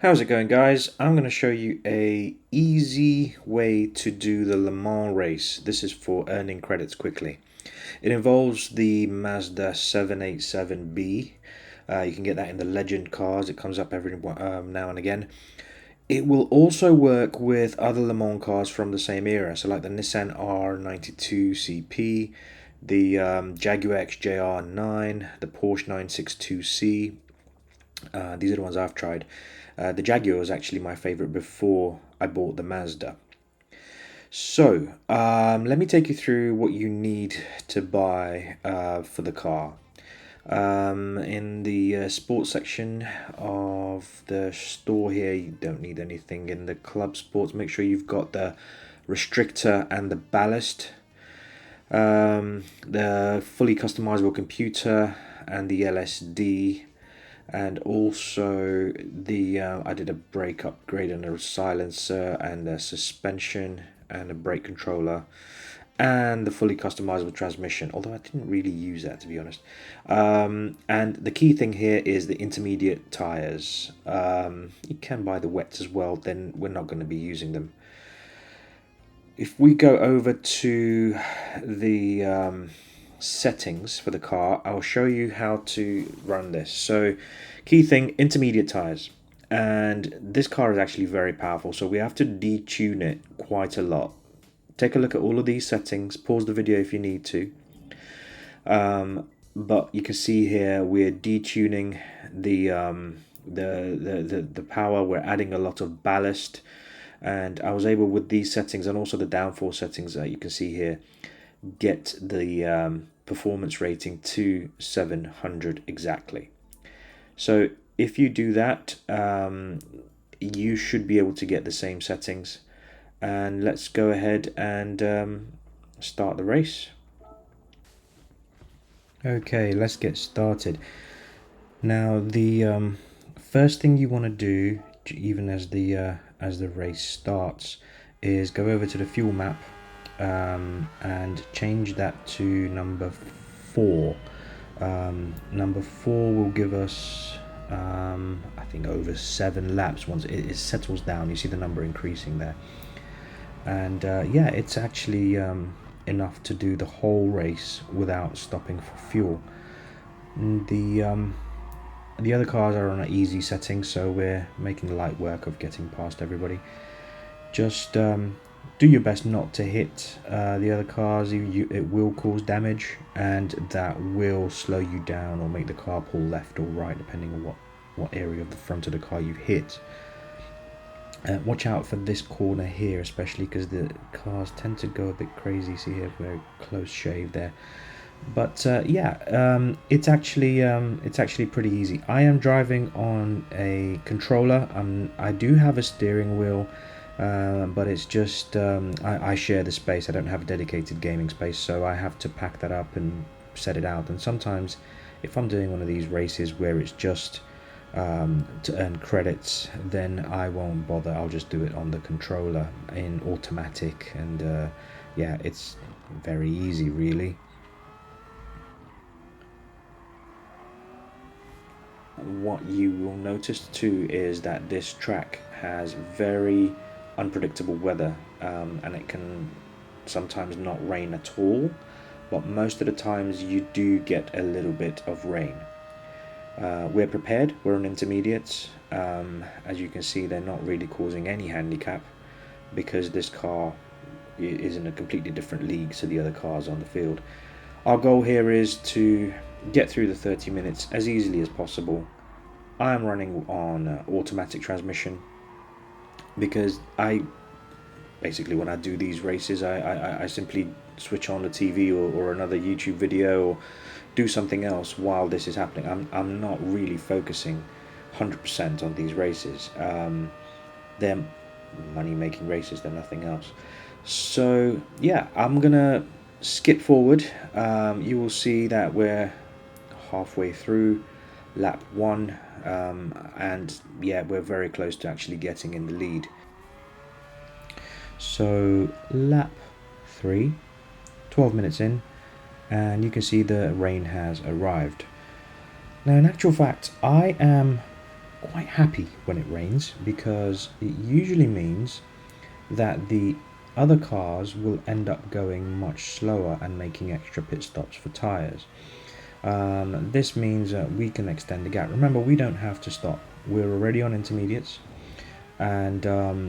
How's it going, guys? I'm going to show you a easy way to do the Le Mans race. This is for earning credits quickly. It involves the Mazda 787B. You can get that in the Legend cars. It comes up every now and again. It will also work with other Le Mans cars from the same era, so like the Nissan R92 CP, the Jaguar XJR9, the Porsche 962C. These are the ones I've tried. The Jaguar was actually my favorite before I bought the Mazda. So, let me take you through what you need to buy for the car. In the sports section of the store here, you don't need anything. In the club sports, make sure you've got the restrictor and the ballast, the fully customizable computer and the LSD, and also the I did a brake upgrade and a silencer and a suspension and a brake controller and the fully customizable transmission, although I didn't really use that, to be honest. And the key thing here is the intermediate tires. You can buy the wets as well, then we're not going to be using them. If we go over to the settings for the car, I'll show you how to run this. So key thing, intermediate tires, and this car is actually very powerful, so we have to detune it quite a lot. Take a look at all of these settings, pause the video if you need to, but you can see here we're detuning the power. We're adding a lot of ballast, and I was able, with these settings and also the downforce settings that you can see here, get the performance rating to 700 exactly. So if you do that, you should be able to get the same settings. And let's go ahead and start the race. Okay, let's get started. Now the first thing you want to do, even as the race starts, is go over to the fuel map and change that to number 4. Number 4 will give us I think over 7 laps. Once it settles down, you see the number increasing there, and yeah, it's actually enough to do the whole race without stopping for fuel. The other cars are on an easy setting, so we're making light work of getting past everybody. Just do your best not to hit the other cars. It will cause damage, and that will slow you down or make the car pull left or right, depending on what area of the front of the car you hit. Watch out for this corner here, especially because the cars tend to go a bit crazy. See here, very close shave there. But yeah, it's actually pretty easy. I am driving on a controller. I do have a steering wheel, but it's just I share the space. I don't have a dedicated gaming space, so I have to pack that up and set it out. And sometimes, if I'm doing one of these races where it's just to earn credits, then I won't bother. I'll just do it on the controller in automatic, and yeah, it's very easy, really. What you will notice too is that this track has very unpredictable weather, and it can sometimes not rain at all, but most of the times you do get a little bit of rain. We're prepared, we're on intermediates. As you can see, they're not really causing any handicap because this car is in a completely different league to the other cars on the field. Our goal here is to get through the 30 minutes as easily as possible. I'm running on automatic transmission because basically when I do these races, I simply switch on the TV or another YouTube video or do something else while this is happening. I'm not really focusing 100% on these races. They're money-making races, they're nothing else. So yeah, I'm gonna skip forward. You will see that we're halfway through lap 1, and yeah, we're very close to actually getting in the lead. So lap 3, 12 minutes in, and you can see the rain has arrived. Now in actual fact, I am quite happy when it rains, because it usually means that the other cars will end up going much slower and making extra pit stops for tyres. This means that we can extend the gap. Remember, we don't have to stop. We're already on intermediates, and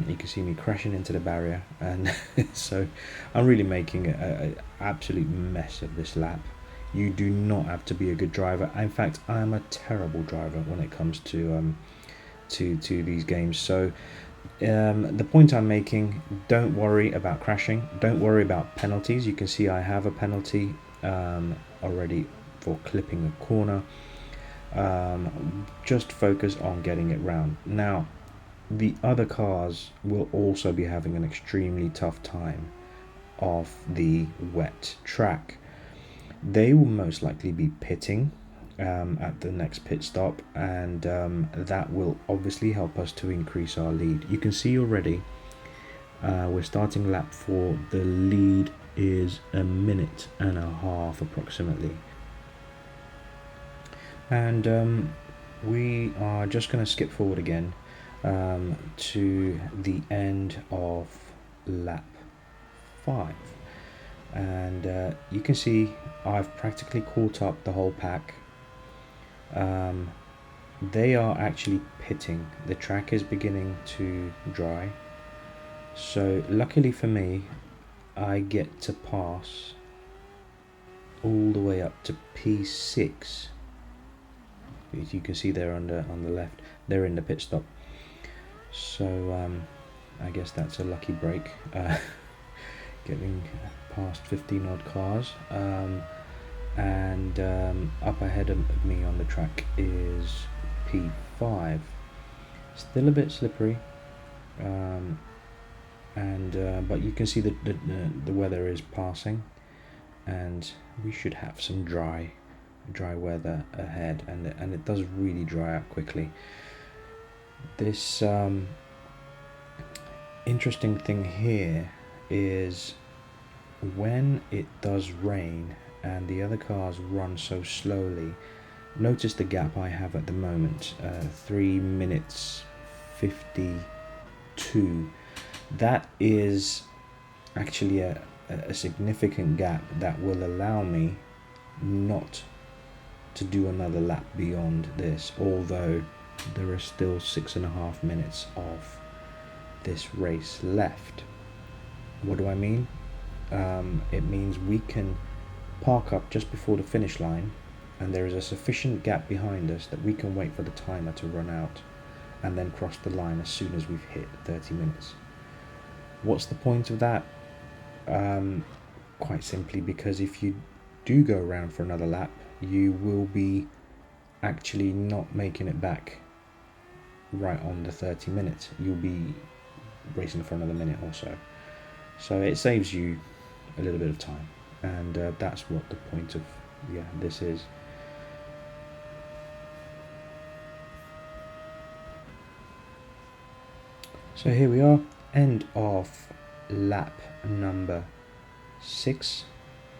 you can see me crashing into the barrier, and so I'm really making an absolute mess of this lap. You do not have to be a good driver. In fact, I am a terrible driver when it comes to these games. So the point I'm making, don't worry about crashing, don't worry about penalties. You can see I have a penalty already for clipping a corner. Just focus on getting it round. Now, the other cars will also be having an extremely tough time off the wet track. They will most likely be pitting at the next pit stop, and that will obviously help us to increase our lead. You can see already we're starting lap 4. The lead is 1.5 minutes approximately, and we are just going to skip forward again to the end of lap 5, and you can see I've practically caught up the whole pack. They are actually pitting. The track is beginning to dry, so luckily for me, I get to pass all the way up to P6. As you can see there on the left, they're in the pit stop. So I guess that's a lucky break, getting past 15 odd cars. And up ahead of me on the track is P5. Still a bit slippery, but you can see that the weather is passing, and we should have some dry weather ahead, and it does really dry out quickly. This interesting thing here is when it does rain and the other cars run so slowly, notice the gap I have at the moment, 3 minutes 52. That is actually a significant gap that will allow me not to do another lap beyond this, although there are still 6.5 minutes of this race left. What do I mean? It means we can park up just before the finish line, and there is a sufficient gap behind us that we can wait for the timer to run out and then cross the line as soon as we've hit 30 minutes. What's the point of that? Quite simply because if you do go around for another lap, you will be actually not making it back right on the 30 minutes. You'll be racing for another minute or so. So it saves you a little bit of time, and that's what the point of this is. So here we are, end of lap number 6.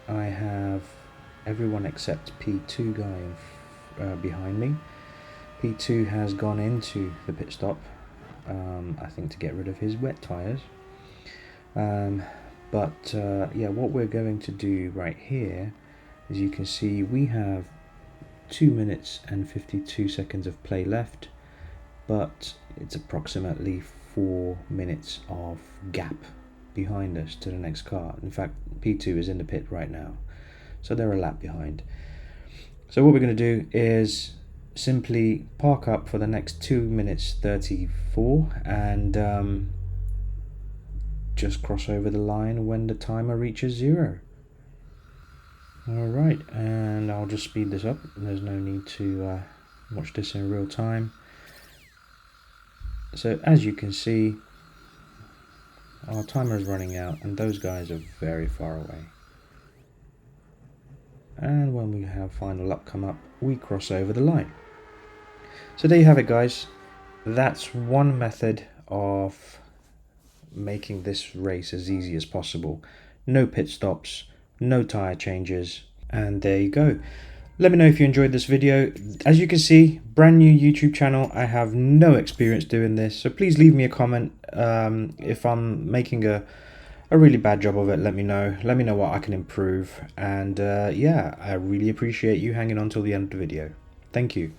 I have everyone except P2 going behind me. P2 has gone into the pit stop, I think to get rid of his wet tyres. But what we're going to do right here, as you can see, we have 2 minutes and 52 seconds of play left, but it's approximately 4 minutes of gap behind us to the next car. In fact, P2 is in the pit right now, so they're a lap behind. So what we're going to do is simply park up for the next 2 minutes 34 and just cross over the line when the timer reaches 0. Alright, and I'll just speed this up. There's no need to watch this in real time. So as you can see, our timer is running out and those guys are very far away. And when we have final lap come up, we cross over the line. So there you have it, guys. That's one method of making this race as easy as possible. No pit stops, no tyre changes, and there you go. Let me know if you enjoyed this video. As you can see, brand new YouTube channel. I have no experience doing this, so please leave me a comment. If I'm making a really bad job of it, let me know. Let me know what I can improve. And yeah, I really appreciate you hanging on till the end of the video. Thank you.